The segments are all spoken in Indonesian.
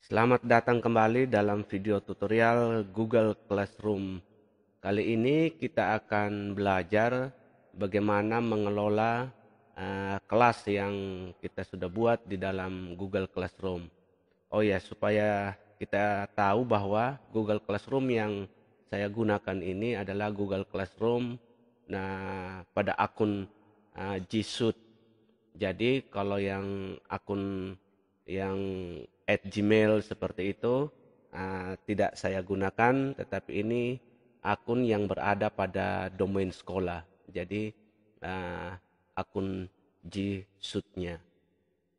Selamat datang kembali dalam video tutorial Google Classroom. Kali ini kita akan belajar bagaimana mengelola kelas yang kita sudah buat di dalam Google Classroom. Oh ya, supaya kita tahu bahwa Google Classroom yang saya gunakan ini adalah Google Classroom pada akun G Suite. Jadi kalau yang akun yang @gmail seperti itu tidak saya gunakan, tetapi ini akun yang berada pada domain sekolah. Jadi akun G Suite-nya.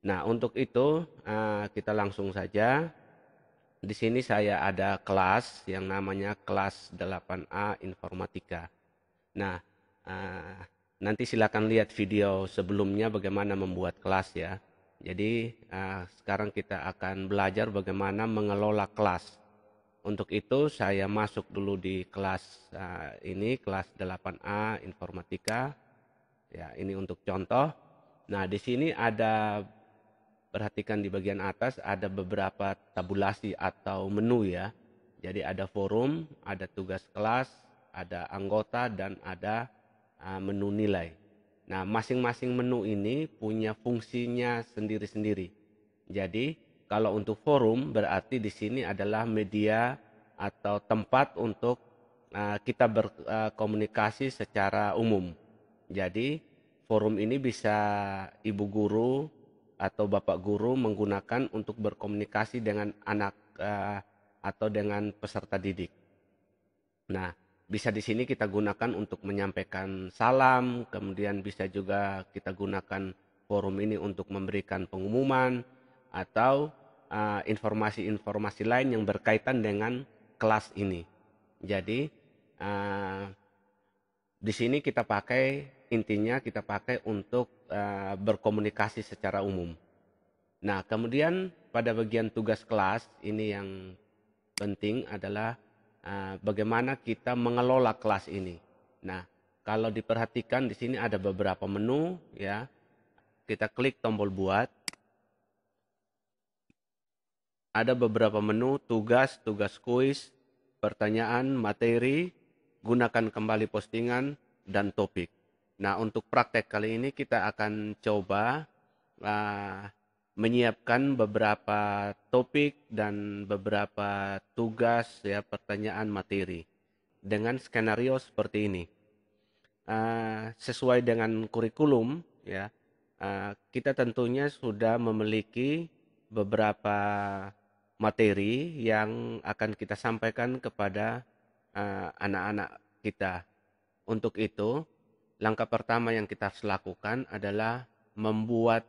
Nah, untuk itu kita langsung saja. Di sini saya ada kelas yang namanya kelas 8A Informatika. Nah, eh, nanti silakan lihat video sebelumnya bagaimana membuat kelas ya. Jadi sekarang kita akan belajar bagaimana mengelola kelas. Untuk itu saya masuk dulu di kelas ini, kelas 8A Informatika. Ya, ini untuk contoh. Nah, di sini ada, perhatikan di bagian atas ada beberapa tabulasi atau menu ya. Jadi ada forum, ada tugas kelas, ada anggota, dan ada menu nilai. Nah, masing-masing menu ini punya fungsinya sendiri-sendiri. Jadi, kalau untuk forum berarti di sini adalah media atau tempat untuk kita berkomunikasi secara umum. Jadi, forum ini bisa ibu guru atau bapak guru menggunakan untuk berkomunikasi dengan anak atau dengan peserta didik. Nah, bisa di sini kita gunakan untuk menyampaikan salam, kemudian bisa juga kita gunakan forum ini untuk memberikan pengumuman atau informasi-informasi lain yang berkaitan dengan kelas ini. Jadi, uh, di sini kita pakai, intinya kita pakai untuk berkomunikasi secara umum. Nah, kemudian pada bagian tugas kelas ini yang penting adalah bagaimana kita mengelola kelas ini. Nah, kalau diperhatikan di sini ada beberapa menu ya. Kita klik tombol buat. Ada beberapa menu tugas, tugas kuis, pertanyaan, materi, gunakan kembali postingan, dan topik. Nah, untuk praktek kali ini kita akan coba uh, menyiapkan beberapa topik dan beberapa tugas ya, pertanyaan, materi dengan skenario seperti ini. Sesuai dengan kurikulum ya, kita tentunya sudah memiliki beberapa materi yang akan kita sampaikan kepada anak-anak kita. Untuk itu, langkah pertama yang kita harus lakukan adalah membuat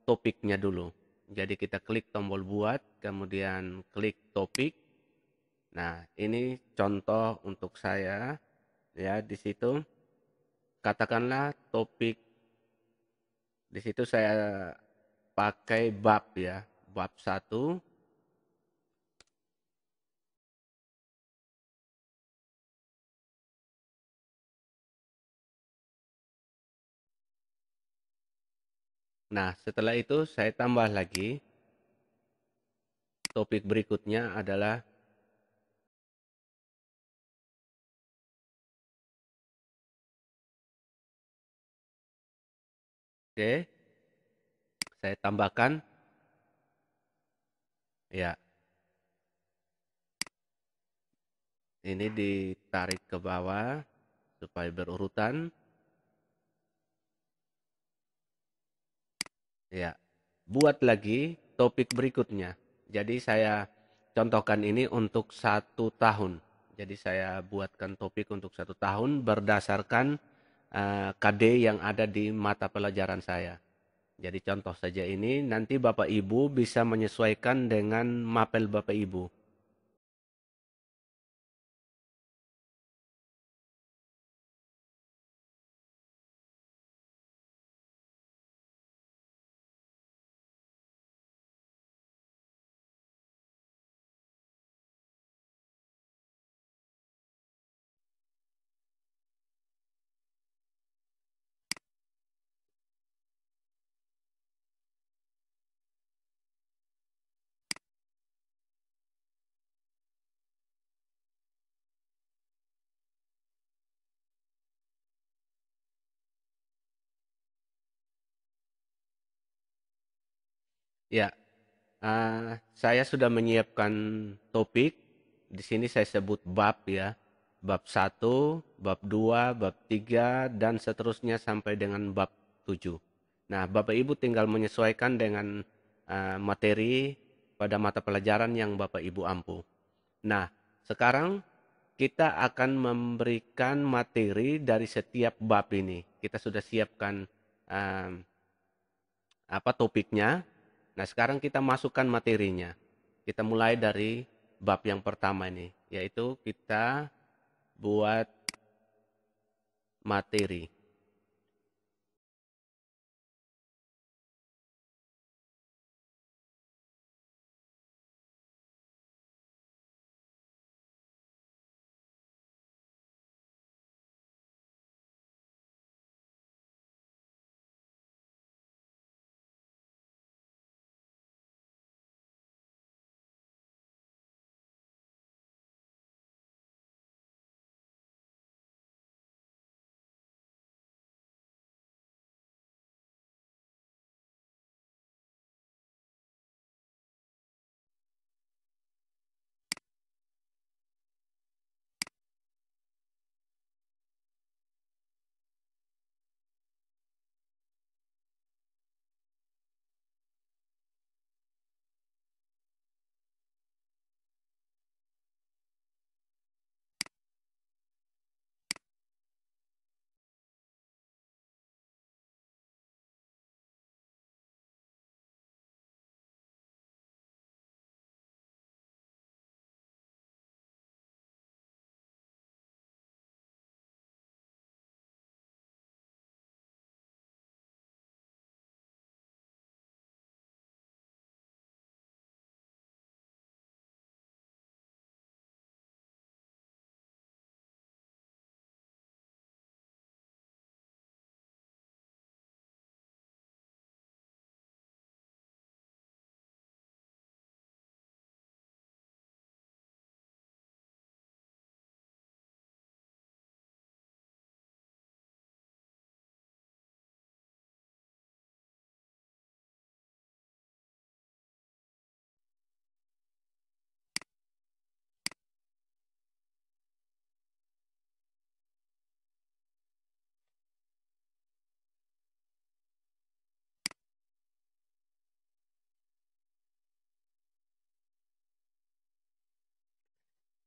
topiknya dulu. Jadi kita klik tombol buat, kemudian klik topik. Nah, ini contoh untuk saya ya. Di situ katakanlah topik, di situ saya pakai bab ya, bab satu. Nah, setelah itu saya tambah lagi topik berikutnya adalah, oke, saya tambahkan ya, ini ditarik ke bawah supaya berurutan ya. Buat lagi topik berikutnya. Jadi saya contohkan ini untuk 1 tahun. Jadi saya buatkan topik untuk 1 tahun berdasarkan KD yang ada di mata pelajaran saya. Jadi contoh saja ini, nanti Bapak Ibu bisa menyesuaikan dengan mapel Bapak Ibu. Ya, saya sudah menyiapkan topik. Di sini saya sebut bab ya. Bab satu, bab 2, bab 3, dan seterusnya sampai dengan bab 7. Nah, Bapak Ibu tinggal menyesuaikan dengan materi pada mata pelajaran yang Bapak Ibu ampu. Nah, sekarang kita akan memberikan materi dari setiap bab ini. Kita sudah siapkan eh, topiknya. Nah, sekarang kita masukkan materinya. Kita mulai dari bab yang pertama ini, yaitu kita buat materi.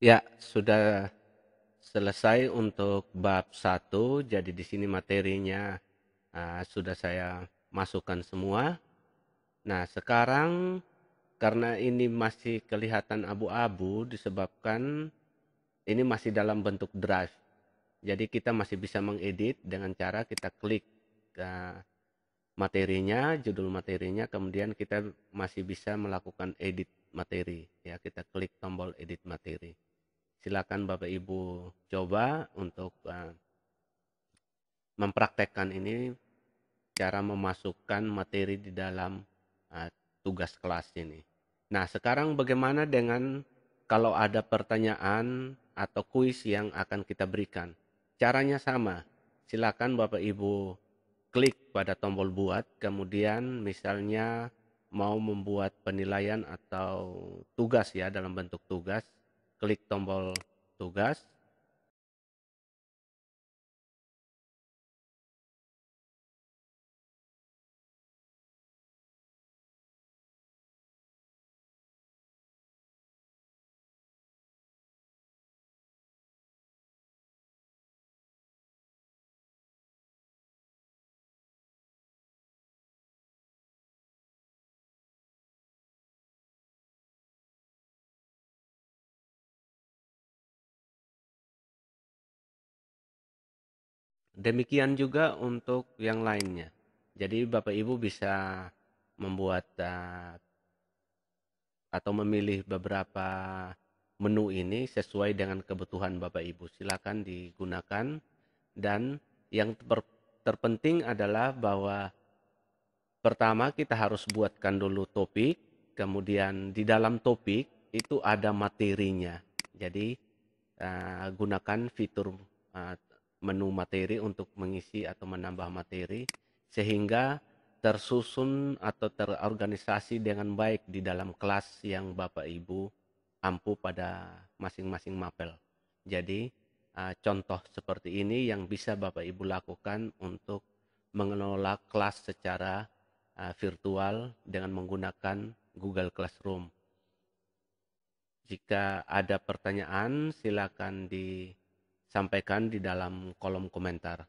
Ya, sudah selesai untuk bab satu. Jadi di sini materinya sudah saya masukkan semua. Nah, sekarang karena ini masih kelihatan abu-abu disebabkan ini masih dalam bentuk drive. Jadi kita masih bisa mengedit dengan cara kita klik materinya, judul materinya, kemudian kita masih bisa melakukan edit materi. Ya, kita klik tombol edit materi. Silakan Bapak Ibu coba untuk mempraktekkan ini, cara memasukkan materi di dalam uh, tugas kelas ini. Nah, sekarang bagaimana dengan kalau ada pertanyaan atau kuis yang akan kita berikan? Caranya sama. Silakan Bapak Ibu klik pada tombol buat, kemudian misalnya mau membuat penilaian atau tugas ya dalam bentuk tugas, klik tombol tugas. Demikian juga untuk yang lainnya. Jadi Bapak Ibu bisa membuat atau memilih beberapa menu ini sesuai dengan kebutuhan Bapak Ibu. Silakan digunakan, dan yang terpenting adalah bahwa pertama kita harus buatkan dulu topik, kemudian di dalam topik itu ada materinya. Jadi gunakan fitur menu materi untuk mengisi atau menambah materi, sehingga tersusun atau terorganisasi dengan baik di dalam kelas yang Bapak Ibu ampu pada masing-masing mapel. Jadi contoh seperti ini yang bisa Bapak Ibu lakukan untuk mengelola kelas secara virtual dengan menggunakan Google Classroom. Jika ada pertanyaan, silakan disampaikan di dalam kolom komentar.